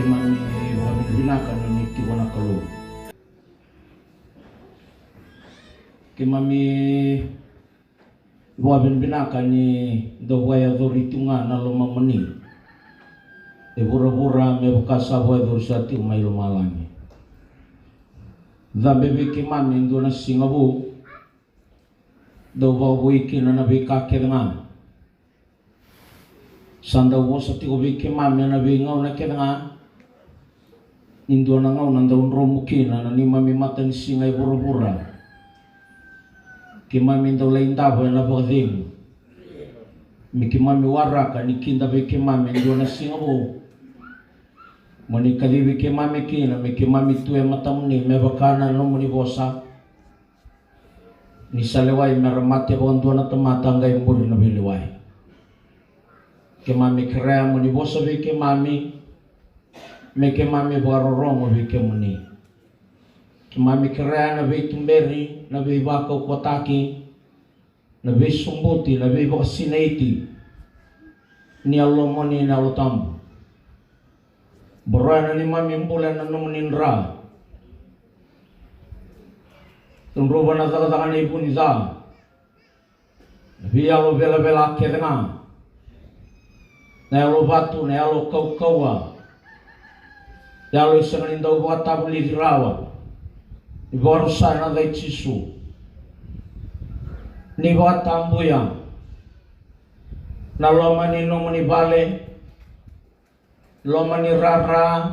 Kimami wabinabinakan ni Tiwana Kalu. Kimami wabinabinakan ni Dawaya Doritunga na lumamani. Bura-bura me bukasa wa dorsati umay lumalani. Dabebe kimami ndo na singabu. Dawa wiki na nabi kakedanga. Sanda wo sa tigo biki mami na bingaw na kedanga. Indo na ngaw nanda unro mukina na ni mami mata ni singay bura-bura. Kimami daw lain tabo na bagding. Miki mami waraka ni kinda biki mami indo na singabu. Mani kaliwi kimami kina miki mami tuwe matamuni me bakana no muni bosa. Ni saleway meramati bondo na tamatangay muri na biliway. Kimami krea muni bosa bi kimami me kimami barorong bi kimuni. Kimami krea na bi tumberi na bi bako kotaki na bi sumbuti na bi bakasinaiti ni alomoni na utambu. Berana ni mami bulan na numunin ra. Tunruban na tagadakan ibu ni za. Biya lo bela-bela kedanga. Na lo batu, na lo kau-kaua. Ya lo isanganin daw bata buli dirawa. Iborsa na day chisu. Ni bata ambuya. Na lo manino manibale. Lo mani rara.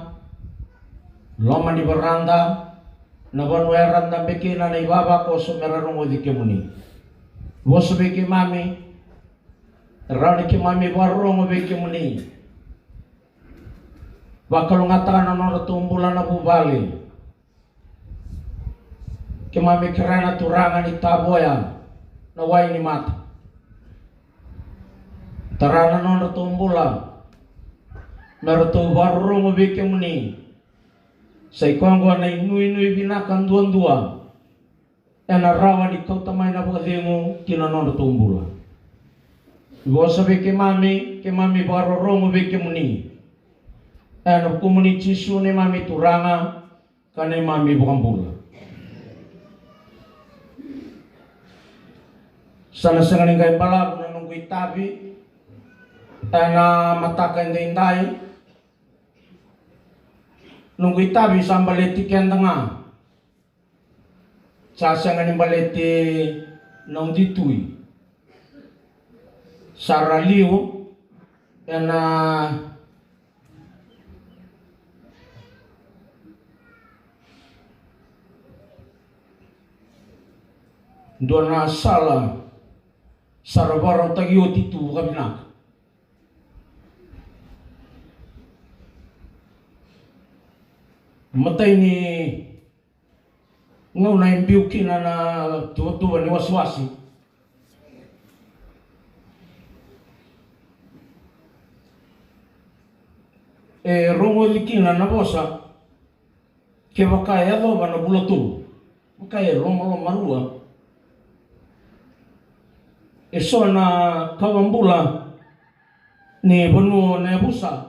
Lo mani beranda. Nabanweran na bikina na ibaba ko sumerarong udike muni. Boso biki mami. Rani ki mami barong biki muni. Bakal ngatakan na tumbulan na bubali. Ki mami kerana turangan itaboya. Naway ni mata. Tarana na tumbulan. Meroto barong biki muni. Sa ikwangwa na inui binakan duan-dua. Ena rawa di kau tamay na pagkatimo kinanon na tumbula. Iwa sabi ke mami barorong beke muni. Ena kumuni chisu ni mami turanga kanay mami bukang bula. Sana sanganing kay pala kung nanong itabi. Ena matakan na inday. Nunggu itabi sa baleti kaya nga. Sasa nga ni baleti nung ditui. Saraliw. Yan na. Doon na sala. Sarabarang tagyo titu kami na. Matay ni ngaw na yung biyukin na tuwa-tuwa ni waswasi. Rongo likin na nabosa kaya bakaya do ba na bulatul. Bakaya rongo marua. So na kawambula ni bono na busa.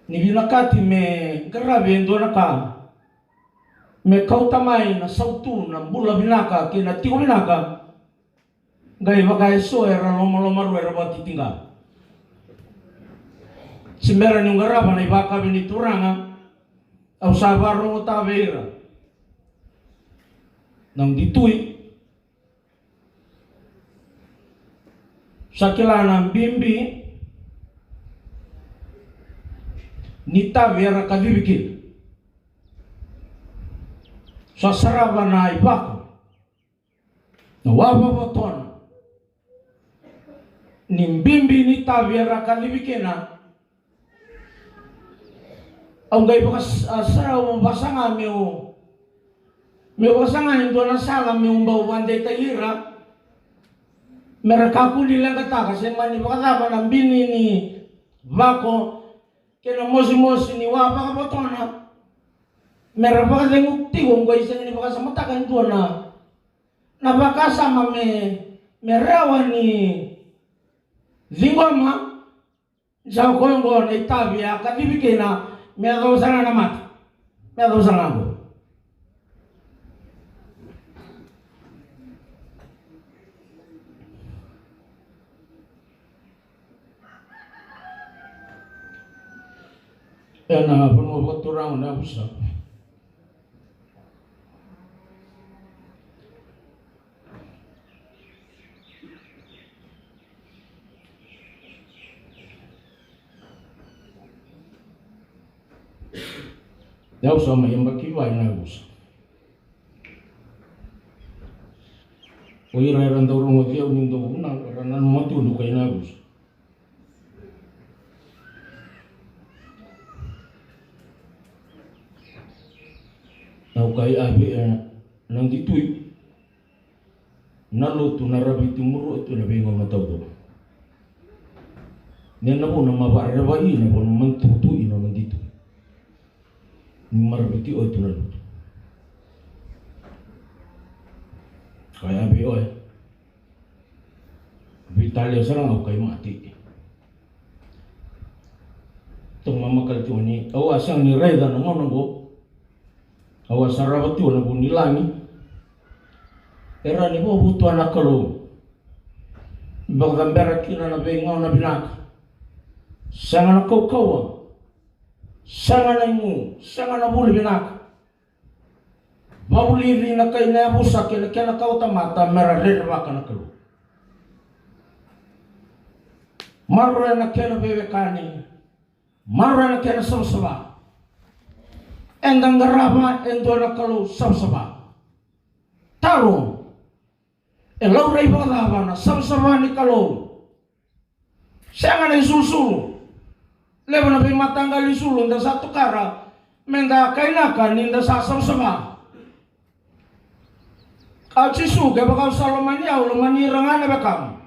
Ni binakati me grabe ndo naka me kautamay na sautu na bula binaka kina tigo binaka gay bagay so era lomar era batitinga simera ni ngaraba na ibaka binituranga au sabaro tabeira nang ditui sakilana bimbi nita vera kadibikin sasaraba na ibako na wababaton nimbimbi nita vera kadibikina ang gay bakas asaraw basanga meu basanga ito na sala meu bawande tayira merakaku nilang kata kasi mani bakasaba ng bini ni bako kena mosi ni wapa ka botona mera baka dengukti wong ko isang ni baka samatakan tuwa na baka sama merawa ni zingoma Sa Kongo na itabi akadibike na medo sana namat. Medo sana go. Na penuh turang na usap. Ya usah may makiway na usap. Oy rai randa urang wagi au nindo unang ranan mati unu kay na usap. Au kai abi nang ditui. Nalutu narabi timuru itu na bingo matau do. Nena po na mabara ba ina po mantutu ina nang ditui. Marbiti o itu lalu. Kaya abi oy. Vitalia sarang au kai mati. Tung mama kal tu ni awas yang ni reda na ngono go. Awas sarawati na po nilangi. Era ni po butu anak kalau. Bagambera kina na bengaw na binak. Sangan kau kau. Sangan imu, sangan abuli binak. Babuli rin na kay na busak kaya kau tamata merah makan kalu. Marra na kaya bebekani, marra na kaya sabsaba. Endang garaba endo na kalu sabsaba. Tarong, elaw ray bagaba na sabsaba ni kalu. Sangan ay susul. Lepas nabi matanggal di sulung dan satu kara menda kainakan ninda sasam sama. Kau cisu ke bakal salomani au lomani rangana bakam.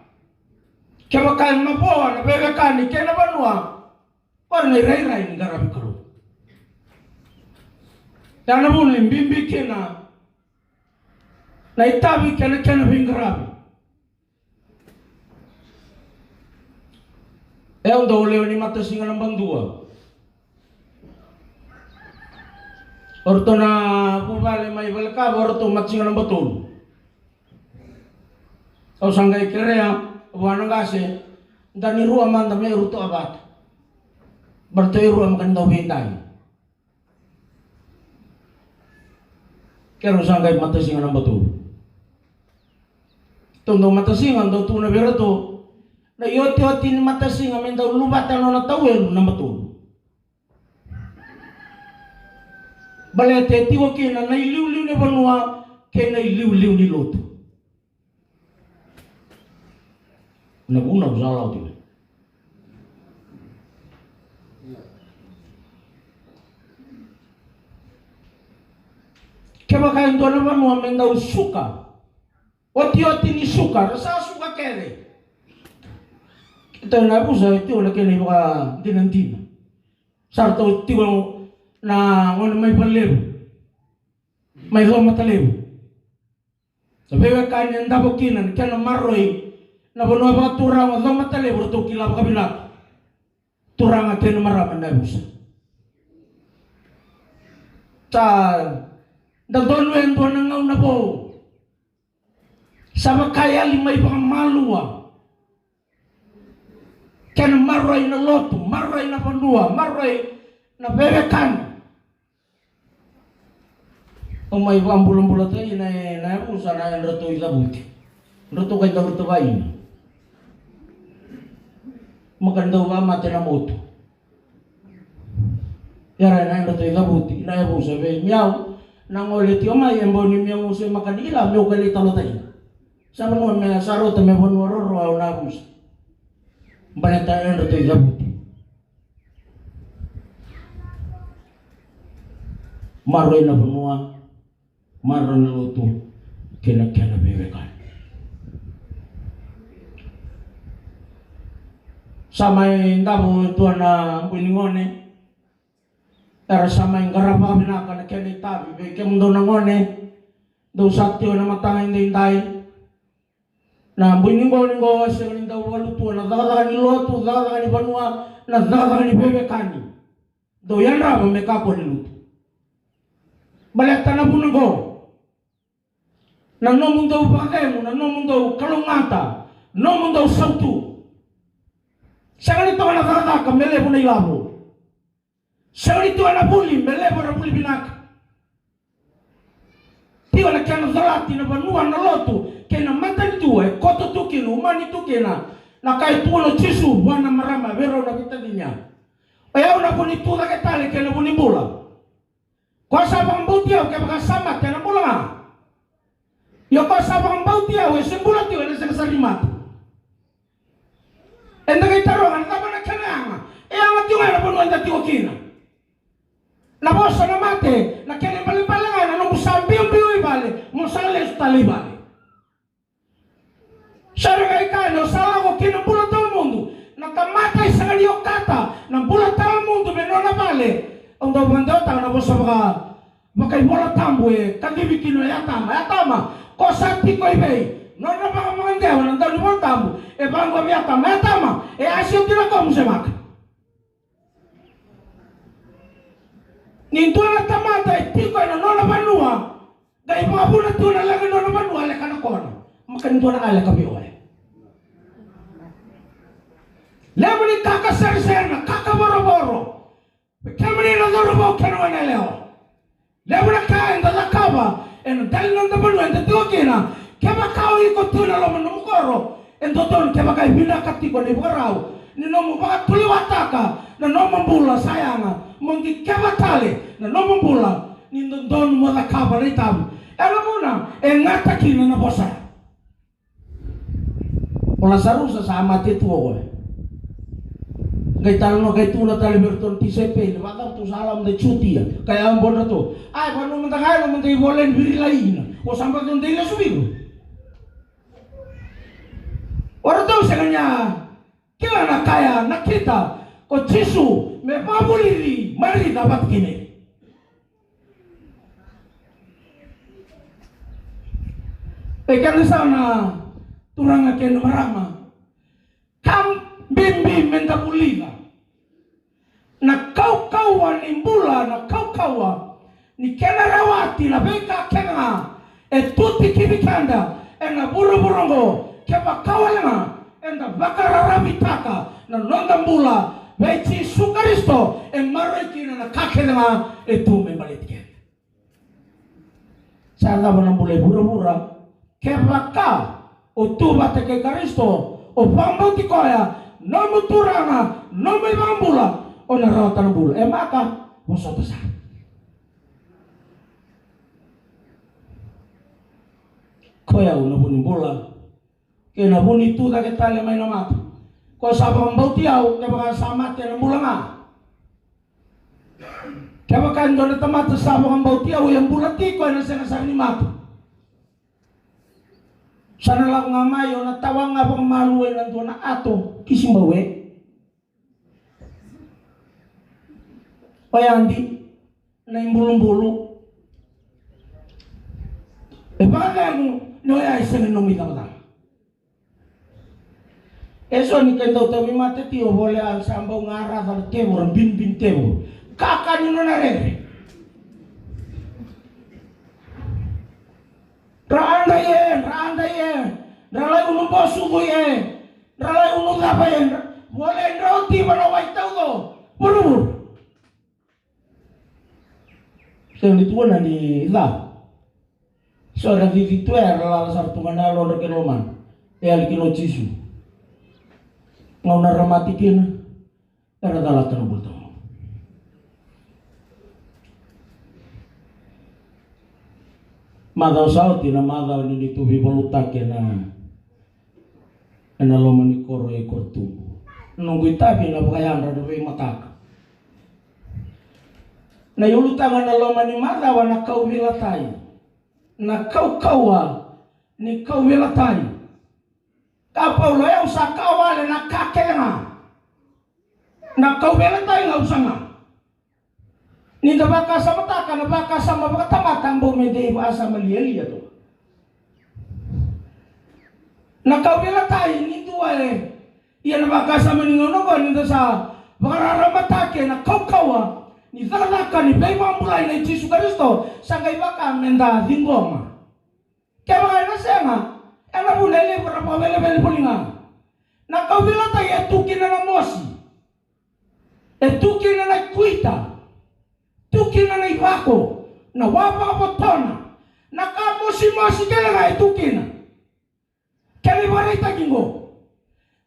Ke bakal mapoan bebekan ni kena banua. Warna rai-rai ni garabi kalu. Dan namun bimbi kena na itabi kena bingarabi. Udah oleh ni mata singa ng bandua. Orto na bubale may balka, orto matsinga ng batul. O sanggay kerea, buwan ng gase, dani ruwa man may ruto abat. Bertoy ruwa maganda bintay. Kero sanggay mata singa ng batul. Tondo mata singa, do tu na berato. Na yoti ni mata singa menda lubatan na tawel na matul. Balete tiwa kina na iliw-liw ni banua kaya na iliw-liw ni loto. Nagunaw sa alaw tiwa. Kaya bakain doon na banua menda suka. Oti ni suka. Rasa suka kere. Ito na po sa ito na kaya baka dinantina. Sarto ito na may panlebo. May loma talebo. Sabi ka kanyan dapat kinan kaya na maroy na bunuha baka turang at loma talebo ito kila baka binak. Turang at kaya na maraman na busa. Sa dagdolwen doon ng ngaw na po. Sa makaya limay baka maluwa. Kena maray na loto, maray na pandua, maray na bebekan. O may ambulan-bulan tayo na usa na yung rato ilabuti. Rato kay daw bayin. Maganda ba mati na moto. Yara na yung rato ilabuti. Na yung usa be miyaw nang ulit yung may embo ni miyaw usa makanila miyaw kalita lo tayo. Sama mo may sarot may bonwaroro aw na usa. Banatayan na ito ilabuti. Maroy na banua, maroy na luto, kena bebekan. Samay ndabo ito na buningone, pero samay garapa binaka na kena itabi, beke mundo nangone, do satyo na matangay na inday, Na buningo sing daw walutu na daga ni lotu daga ni banua na daga ni bebekani. Do yan ra me ka ko ni lutu. Balik tanah buningo. Na no mundo bagemu, na no mundo kalungata, no mundo sautu. Sangat itu anak daga ka mele bunai labo. Sangat itu anak buli mele bara buli binak. Tiwa na kena zalati na banua na lotu. Kena mata itu koto tu kena umani tu kena na kai tu no chisu wana marama vero na kita dinya aya una buni tu da ketale kena buni bula ko sa bang butia ke baka sama kena bula yo ko sa bang butia we sembula ti we sa sarimat enda kai tarongan ta bana kena e ang tu ngana bonu anda ti okina na bosa na mate na kena bali palangan no musambi umbi bale musale talibale. Sarang ikano salah ko kinabula taw mundo nakamatay sa kaliyo kata ng bulat taw mundo menona bale ang daw banda taw na bosa baka bola tambo kadibikino yatama ko sakti ko ibay no na baka mangandewa ng daw bola tambo bangwa yatama asyo tira ko mo semak ninto na tamata tiko na no na banua dai mga bulat tu na lang no na banua le kana ko makan tu na ala kabiyo Lemani kaka ser-serna, kaka boro-boro. Kemani na dorobo keno na leo. Lemani kain da lakaba, en dalin da banu en tiokina. Keba kau iko tuna lo menumukoro. En doton keba kai bina katiko ni barau. Ni nomu baka tuli wataka na nomu bula sayanga. Mongi keba tale na nomu bula ni don mo lakaba ni tabu. Ela muna en ngata kina na bosa. Ola sarusa sa amate tuo. Kay talo kay tuna tali berton tisepe bakal tu salam de cuti ya kaya ambon to ay panu mentangay mo mentay bolen biri lain o sampai don dile subigo ora to sa kanya kila na kaya nakita ko Jesu me pabuliri mari dapat kini kan sana turang aken marama kam bimbi mentapuliga na kau-kawa ni mbula na kau-kawa ni kena rawati na beka kenga tuti kibikanda na buru-burungo keba kawalanga na bakararabitaka na nonda mbula beci sukaristo mariki na kakenga tu membalitken sana bana mbula buru-bura keba ka tu bateke karisto o pambuti koya nomu turanga nomu bambula ona rawatan bulu maka boso besar koya una buni bula kena buni tu da ketale mai nama ko sabang bauti au ke baka samat ke bula nga ke baka ndone tamat sabang bauti au yang bulati ko na sa ni mat sana lang nga mayo na tawang nga pang maluwe ng doon na ato kisimbawe o yan di na yung bulong-bulo baka mo noya isang inumitang lang eso ni kendo tawi mate tiyo boleh ang sambaw nga arah al tebo ang bin tebo kakanino na rin Raanda ye, ralai unung bosu ye, ralai unung apa ye, boleh roti manawai tau go, buru. Saya di tuan di lah, seorang di itu ralai satu mana lo keloman, kilo cisu, ngau naramatikin, era dalat terubul tu. Madaw sauti na madaw ni tubi bolutake na loma ni koro e kortu nunggu itapi na bakayan rado be makaka na yulutangan na loma ni madaw na kau wilatay na kau-kawa ni kau wilatay kapaw lo yaw sa kawale na kakenga na kau wilatay nga usanga ni da baka sama taka na baka sama baka tamatang bumede asa maliali to nakawila tayo nito ay iyan makasama ni ngono ko nito sa makaramatake na kaukawa ni zalaka ni bema mulai na Yesu Kristo sangay baka menda dingoma kaya mga inasenga ena bulele berapa bele pulinga nakawila tayo etukin na mosi etukin na kuita tukin na ibako na wapa botona nakamosi kaya nga etukin kaya ibarita kingo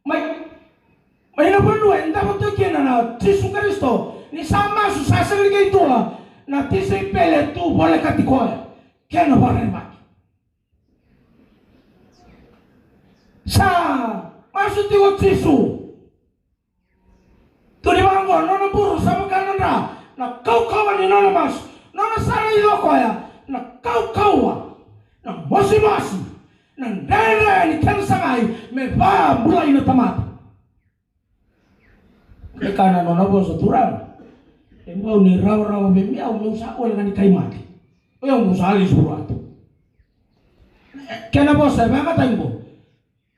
may nabanua enda tukin na Yesu Kristo ni sama susasa ligay tua na tisay pele tu boleh katikoya kaya na baremaki sa masuk tigo Yesu tu di bangko nona buru sama kanan na kau kawan ni nona mas nona sana ilo koya na kau kawa na mosi na dere ni kan sangai me ba mulai na tamat karena nona bos turang embau ni rawa bemi au mau sakol dengan kai mati eu mau sali surat kena bos saya maka tanggo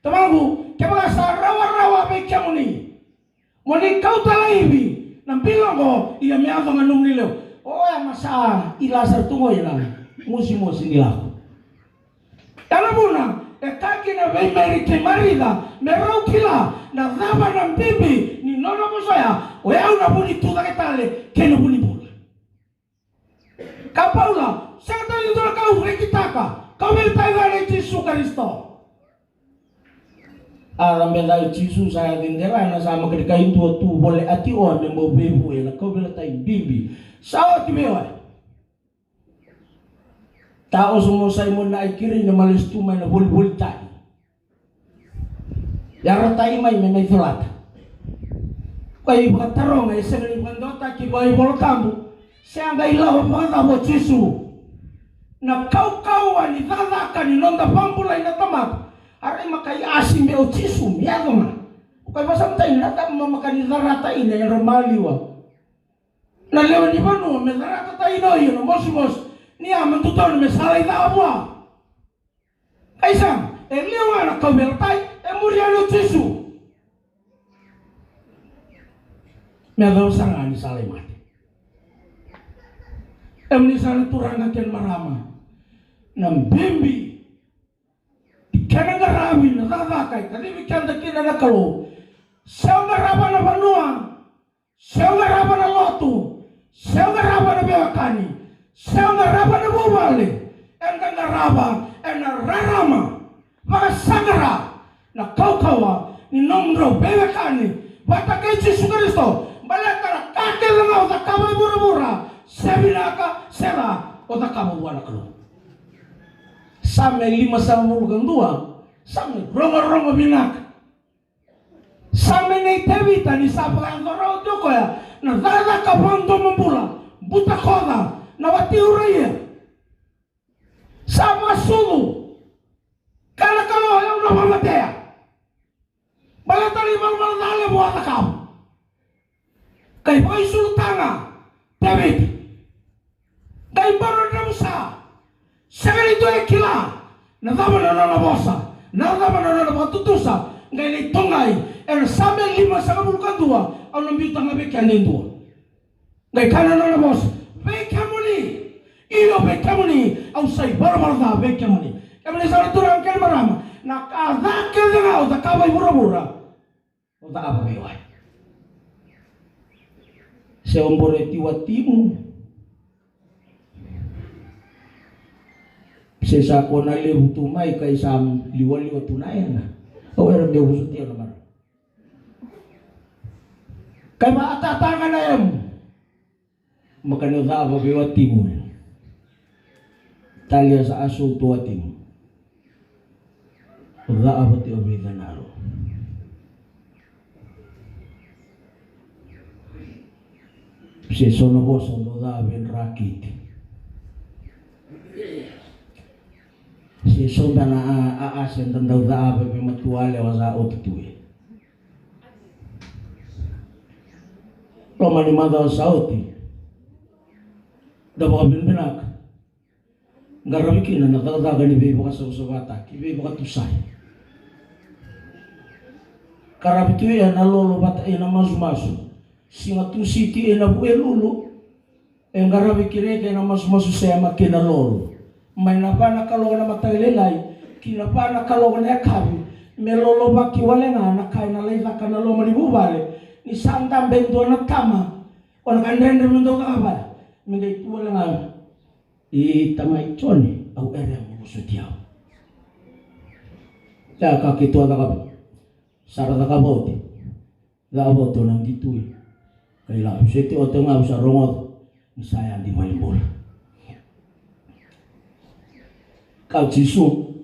tamagu kema sa rawa be kamuni moni kau talaibi nang bilang ko iya me ava manum nilo o ya masa ilasar tungo ila musi nila Tala muna kaki na be merite marida merau kila na zaba na bibi ni nono musaya o ya una buni tuda que tale que no buni bula kapaula sata ni dola kau rekitaka kau bertanya na Yesu Kristo alam bela Yesu saya dindera na sama ketika itu tu boleh ati o me mo bebu ya kau bela tai bibi sawa tibewa tao semua saya mau naik kiri na malis tu main bul tai yang ratai mai menai solat kai batarong ay sengli pandota ki bai bol kambu siang gai lawa pada bo Yesu na kau ani dada ni nonda pampula ina tamat are makai asim meu Yesu miagama kai pasam tai na tam mamakani darata ina yang romaliwa na lewa ni banu me darata tai no yo mos ni aman tuton me salai da abua kaisam lewa na kau beltai muriano Yesu me adaw sangan ni salai mati ni salai turang akan marama nam bimbi kana garawi na dadakai kadi bikan dakina na kalo siya garaba na banua siya garaba na lotu siya garaba na bewakani siya garaba na bubali enda garaba enda rarama maka sagara na kaukawa ni nomro bewakani bata kay Yesu Kristo balakara kake lang o takabay bura sebinaka sera o takabuan kalo sampai 5 sampai rongo binak sampai nei tevita ni sapa ngoro joko ya na dada kapondo membula buta koda na wati uraya sama sulu kalau yang udah mamatea balatari mal dale buat kau kai boy sultana tevit kai baru namusa sekali itu ekila nadama na bosa nadama na batutusa ngai tongai sampai 5 sampai 2 au nambita ngabe kane dua ngai kana na bosa bekamuni iyo bekamuni au sai barbarda bekamuni kamne sa turang kel marama na kaza kel ngau ta kabai bura o ta apa bewai se ombore tiwatimu sesa kona le hutumai kai sam liwali tunai na o era de usutia na mar kai ba atatanga na em makanya za ba bewa timu talia sa asu tua timu za abati obiganaro se sono boso no da ben rakiti si soba na aasen tanda da aba be matuale wasa otutue Roma ni mada sauti da ba bin binak ngarabi kina na da gani be buka so bata ki be buka tusai Karabitu ya na lolo bata ina masu singa tu siti ina bu elulu engarabi kireke na masu saya makina lolo mai na bana kalau na matailelai kina bana kalau na kabi melolo baki wale na kai na leila kana lo mani bubale ni santa bendo na tama on kandende mundo kaba mingai tu wale na tamai choni au ere mu sutiao ya kakitu ada sarada kabote laboto nang ditui kaila seti otenga usa rongot saya di malimbol kau jisu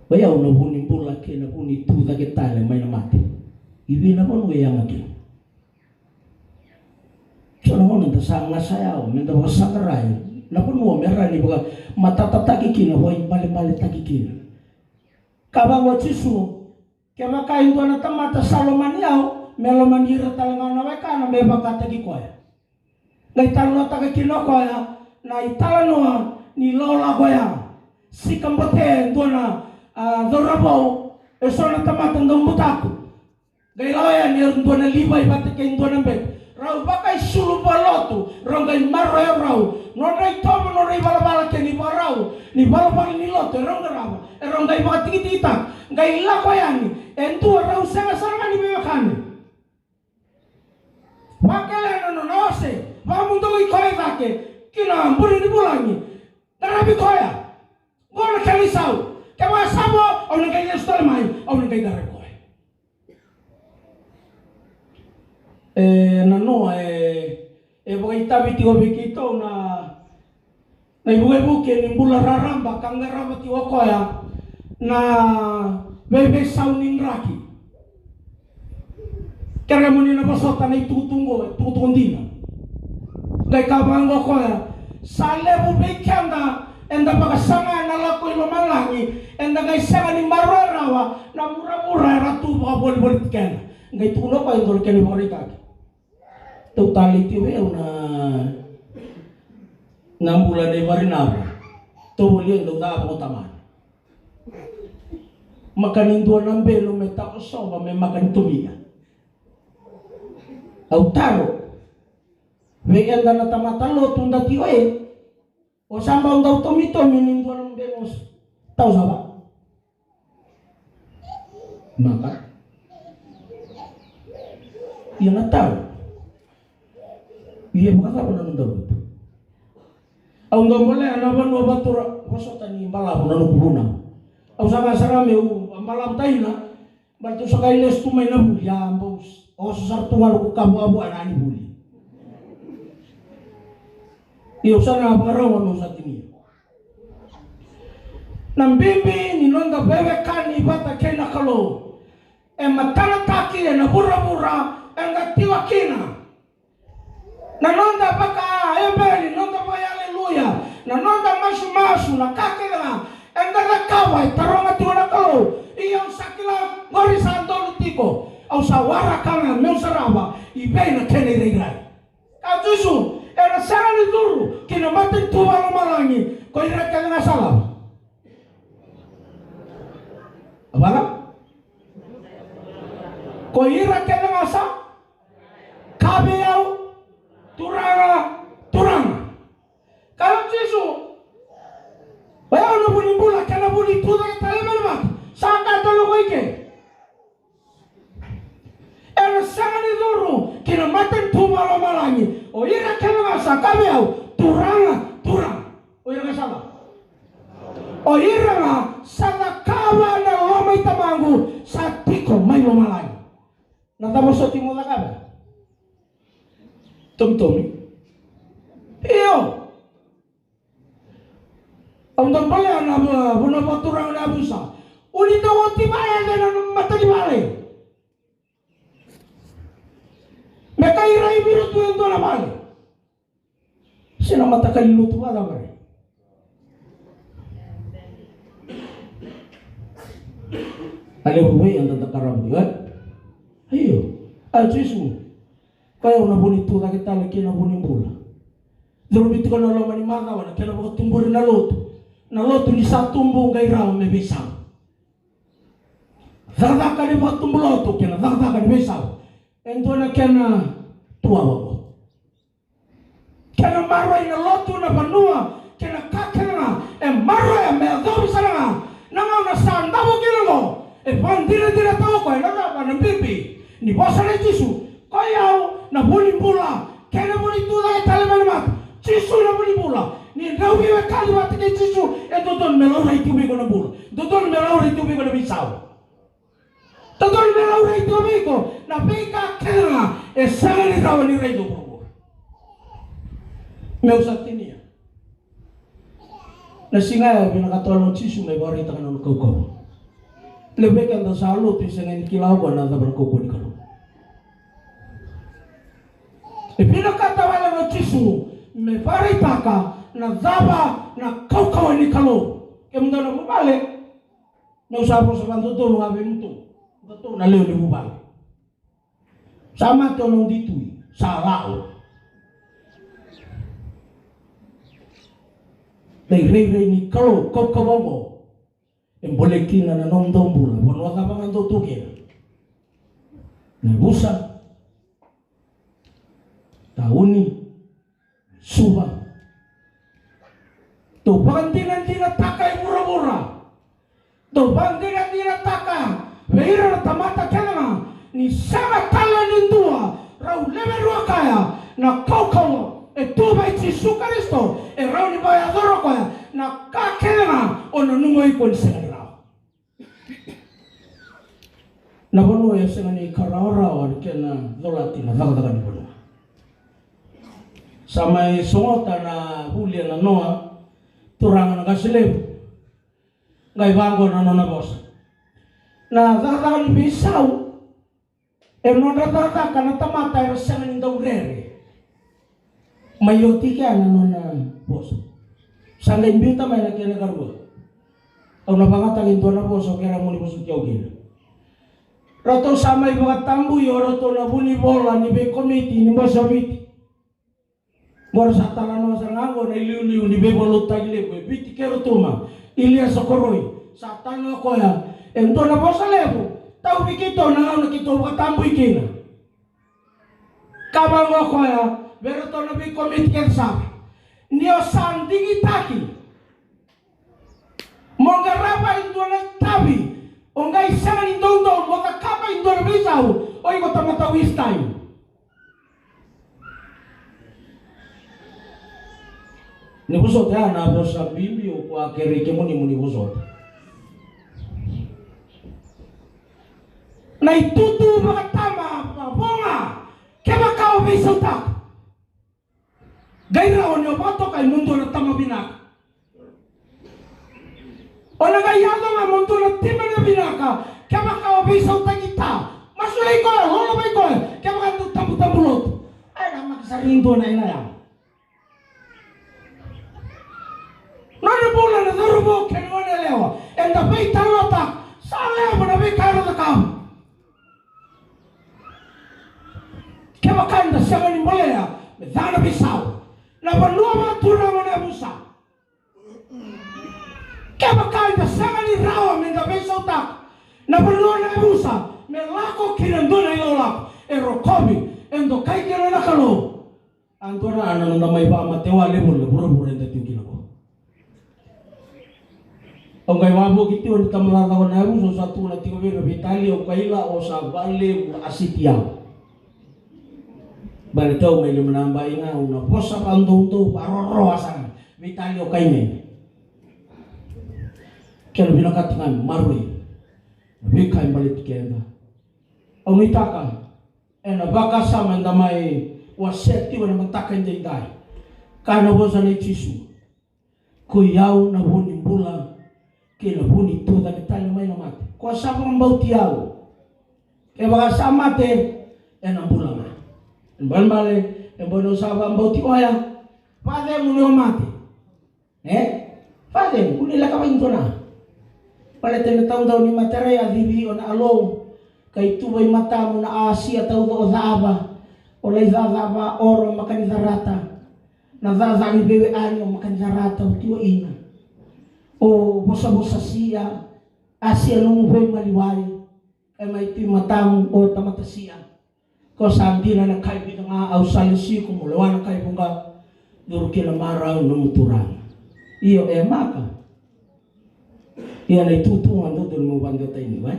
baya una buni bola ke na buni tu da ke tale mai na mate ibi na pon yang lagi sono ono ta sanga saya o menda wasakarai na pon mo merani boga mata tataki kina hoi pale taki kina kabang jisu kema kain tuana tamata Saloman yao meloman hira talanga na weka na beba kata koya ngai talo ta kino koya na italano ni lola koya sikambote tuana dorabo esona tamata ngambutaku ngai loya ni tuana libai bate kain tuana be rau bakai sulu balotu rongai marro rau nonai tomo nonai bala ke ni barau ni bala ni loto rongai baka tita ngai la koyani entu rau sanga ni bewakani makala no nose vamundo ikoy vake kina mburi ni bulangi tarabi koya gol kalisau kama sabo on ngai yestal mai on ngai dare koy nano boy tabi ti obikito na ibu ke ni bula raramba kangara ti koya na bebe sauning raki kaya muni na basota na tutungdina gai kabango koya sale bube kanda enda pakasanga na lako ilo malangi enda gai sanga ni mararawa na mura ratu baka boli kena gai tuno pa indol keni moritaki totality we na bulan de marinaba to boli ndo da pa taman makanin dua ng belo may takosoba may makan tumiya autaro may anda na tamatalo tunda tiyo o samba daw tumito minin dua ng belo tao saba maka yun na tao iya buka ka ng daw ang daw muli anaban mo batura wasotan ni malabo na nubuna ang sarami malam taina bantu sakay les tumay na buli ambos o sar tuwal ko kabu-abu anani buli iyo sana baraw ano sa tini nambimbi ninonda bebe kani bata kena kalo matana taki na bura ngatiwa kina nanonda baka ebeli nonda baya haleluya nanonda masu na kakela enggak kawai taronga tuana kalo iyang sakila ngori santo lutiko au sawara kanga meu sarawa ibena kene reirai kajusu era sangani duru kina mate tuwa malangi ko ira kanga salam abala ko ira kanga sa kabeau turanga kalau Yesu bayaw na bulimbula kana buli tuda ka talaman saka tolo ko ike era sangani duru kina maten tumalo malangi o ira kana sa kabeau turanga o ira ka sama o ira nga sa kawa na lomay tamangu sa tiko may malangi natamo sa timo na kabe tum iyo ang pala na bunabaturang na busa ulit ako tibayan na mata di bale may kairay biruto yung doon na bale sila mata kaliluto ba na bale alam mo ba ang tatakaram di ba ayo Jesus kaya unabunito na kita lagi na bunimbula Dorobit ko na laman ni Magawa na kaya na tumbo rin na loto ni sa tumbong kay Rao may bisang. Zardaka ni matumbuloto kena zardaka ni besau. Entona kena tua wako. Kena marwa ina lotu na panua kena kakena marwa me adobi sana. Nanga una sandabu kilo. Pandira tahu kau nanga pana pipi. Ni bosa ni Jisu. Kau yau na buli pula. Kena buli tu lagi tali mana Jisu na buli pula. Ni rawi we kali mati ke Jisu. Don melau itu bego na pula. Don melau itu bego na bisau. Don melau itu bego na beka kena. Sangat ni rawi ni raido bro. Meu satinia. Na singa binakatolong Jisu may bari tangan kau. Lebih kan tak salut dengan kilau wana tak berkokon kalau. Bila kata wala Jisu me bari taka na zaba na kau ni kalau. Kemudian aku balik. Na usapo sa bantuto ngabe muto. Betul na leo di bubal. Sama tolong ditui salao. Rei ni kalau kau bobo. Boleh kina na nom dombula. Bono apa kan tu kira. Na busa. Tauni suba. Tu bantinan takai mura-mura. Tu bantinan takai. Beira tamata kena. Ni sama talan indua. Rau lebe rua kaya. Na kau. Tu bai Jisu Kristo. Rau ni bai adoro kaya. Na kakena. Ono nungo ikon sekali. Na bono ya sengani kararawan kena dolati na dagdagan bono. Samai songota na hulia na noa turangan na kasilib. Ngai bango na nona bosa. Na dagdagan bisau. No dagdagan na tamata ya sengani daurere. Mayoti kaya na nona bosa. Sangga imbita may na kena karbo. Au na bangatang into na bosa kaya muli bosa kiyaw gina. Rato sama ibu katambu yo rato na buni bola ni be komiti ni bosa biti. Mora sa talano sa ngango na iliu ni be bolo tagile ko biti kero tuma. Ilia sokoroi sa tano ko ya. Ento na bosa lebu. Tau bikito na ngano kito katambu ikina. Kabango ko ya. Bero to na be komiti kensa. Nio sandigi taki. Mongarapa ito na tabi. Ongai sangan indong moga kapa indong bisau. Oi ko tamata wistai. Ni busot ya na bosa Biblia ko akere ke muni busot. Na itutu makatama bonga. Kema kau bisau tak. Gaira onyo bato kay mundo na tama binak. Ona gayado nga mundo na tima na binaka. Kama ka obisaw tagita. Masulay ko, holobay ko. Kama ka tambu-tambulot. Ay na magsarindo na inayang. Nana pula na darubo kenwa na lewa. And the bay talota. Sale mo na bay karo na kam. Kama ka na siya ni molea. Medana bisaw. Na panuwa turang mo na busa. Kaya kain sama ni rawa minta besok tak. Na perlu na busa. Melako kinando na ilolak. Erokobi. Endo kai kira na kalo. Antora ana na may ba matewa lebur lebur enda tinggi nako. Ang kay wabo gitu ang tamala ko na buso sa tula tigo biro bitali o kaila o sa bale asitiaw. Balito may lumanambay nga una posa pandong to paroro asan. Bitali o kaine. Kaya binakatingan marui. Bikay balit kenda. Ang itaka. Na baka sa mandamay waseti wana magtakay day. Kana bosa ni Jisu. Kuyaw na buni bula. Kila buni tuda ni tayo may namate. Kwa sa pang bautiyaw. Kaya baka sa mate. Ang bula nga. Ang balbale. Ang bono sa pang bautiyaw. Pade mo ni mate. Pade mo. Kunila ka pa ito na. Palitin na taong daw ni materay adibi o na along. Kay tuway mata mo na Asia tao do zaaba. Olay zaaba oro makanizarata. Nazaza ni bewe anyo makanizarata o tiwa ina. O bosa-bosa siya. Asia nung buhay maliwali. mai ti matamu o tamatasia ko sandina na kai bi nga au salisi ko mulawan kai bunga durki na marau no muturang iyo maka iya na itutungan do dun mo bando tay ni wai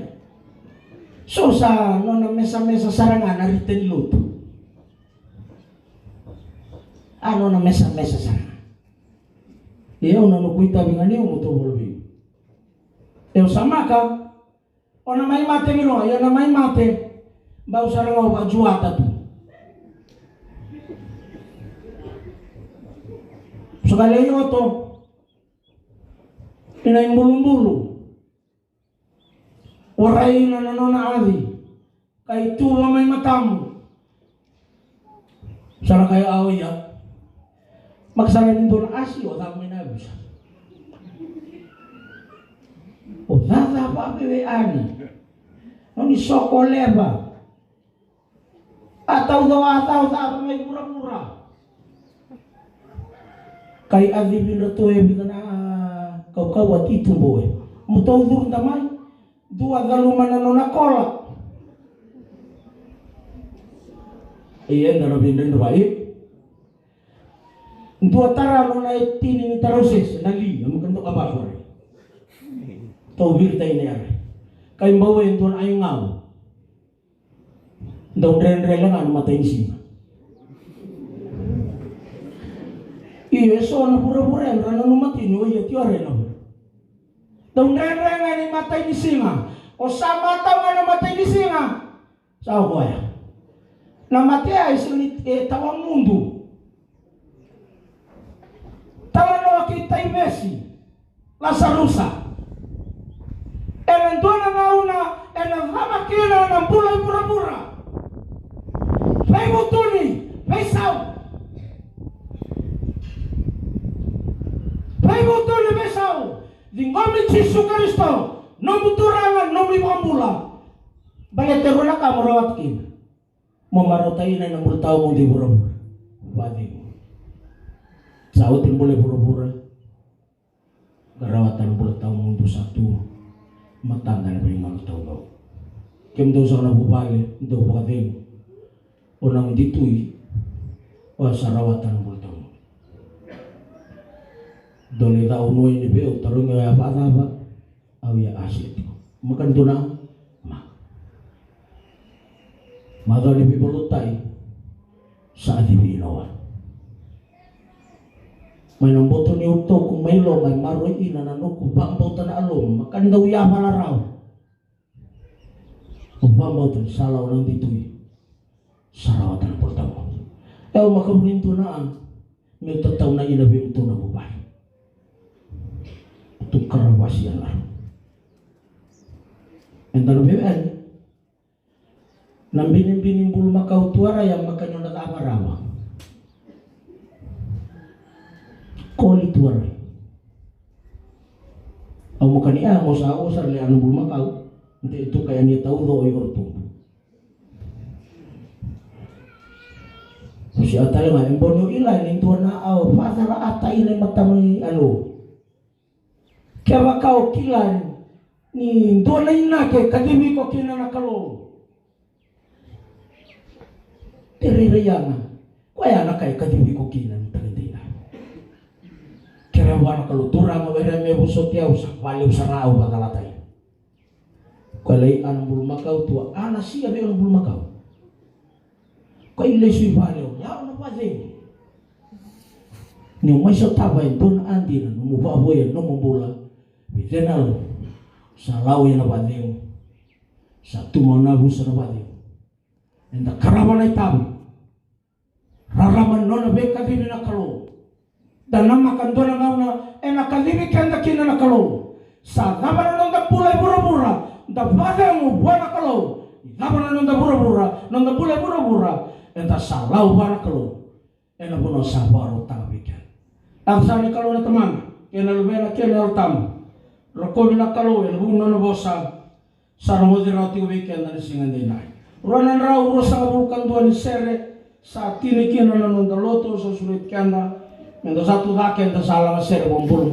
so sa no na mesa sarangan na riten luto ano na mesa sarangan iyo na no kuita bingani mo to bolbi eu sama ka ona mai mate milo ya na mai mate bau sarang au juata tu sekali yo to ina bulu orai na nona adi kai tu mai matamu sana kai au ya maksana nindon asi o tak minabus o dada pa bebe ani oni sokoleba atau tak mai pura-pura kai adi binato e bina kau wati tumboe mutau dur tamai dua galuman nona kola iya nana binden baik dua tara nona tini ni taroses nali amu kanto apa sore tau birta ini are kai bawa yang tuan ayu ngau ndau dren-dren mata ini iya so na pura-pura rana numati ni iya tiare na dong dren-dren ni mata ini singa o sama tau na mata ini singa sao ko ya na mate ay sunit tawang mundo tawa no kita imesi Lasarusa enan tuana ngauna enan lama kina nan pulai pura-pura fai mutuni fai sau Paibuto ni besau, di ngomi Yesus Kristo, nomu turangan, nomu pambula. Balik teruna kamu rawatkin, memarotai na ng tao mong di bura-bura. Wadi, sautin boleh bura-bura. Garawatan boleh tao mong do satu, matanda na balik mga tao mo. Kaya daw sa kanabubali, daw pagkating, unang dito'y, o sa rawatan boleh tao. Doni tau nuai ni beo tarung ya apa au ya asyik makan tuna ma do ni bolutai sa di binawa may nang boto ni uto kung may lo may maroy ina na no ku bambaw tan alom makan daw ya malaraw ku bambaw tan salaw nang ditoy sarawatan portamo makabulin tunaan may tataw na inabi ito na bubay tukar wasian lah. Entah lebih kan? Nambinin bulu makau tuara yang makan yang nak apa-apa. Koli tuara. Aku makan ni mau sahur sar le anu bulu makau. Nanti itu kayak dia tahu doa ortu. Si atai mah embonyo ilai ning tuana au pasara atai le matamai anu. Kaya kau kilan ni dola ina ke kadimi ko kina nakalo tiririyana kaya nakai kadimi ko kina tagdina kaya wana kalau turang awere me busotia usak wali usarau bakalatay kalay anang bulmakau tua ana siya be anang bulmakau kay lesui valeu ya na fazer ni mai so tava don andina no mubaboy no mubula Bitenal salau yang napadeu satu mana bus napadeu enda karaman ay tabi raraman no nabe kadimi nakalo dan namakan do na ngauna nakadimi kanda kina nakalo sa daban no da pulay pura-pura da pademu buana nakalo daban no da pura-pura no da pulay pura-pura enda salau buana nakalo puno sabaro tabikan absani kalau na teman kena lubena kena tamu Rokobi na kalo en bugno no bosa sar modira ti weekend na singan day nai. Ronan raw rosa bulkan do ni sere sa tini kino na non da loto so sulit kanda. Mendo satu daken da sala sere bombul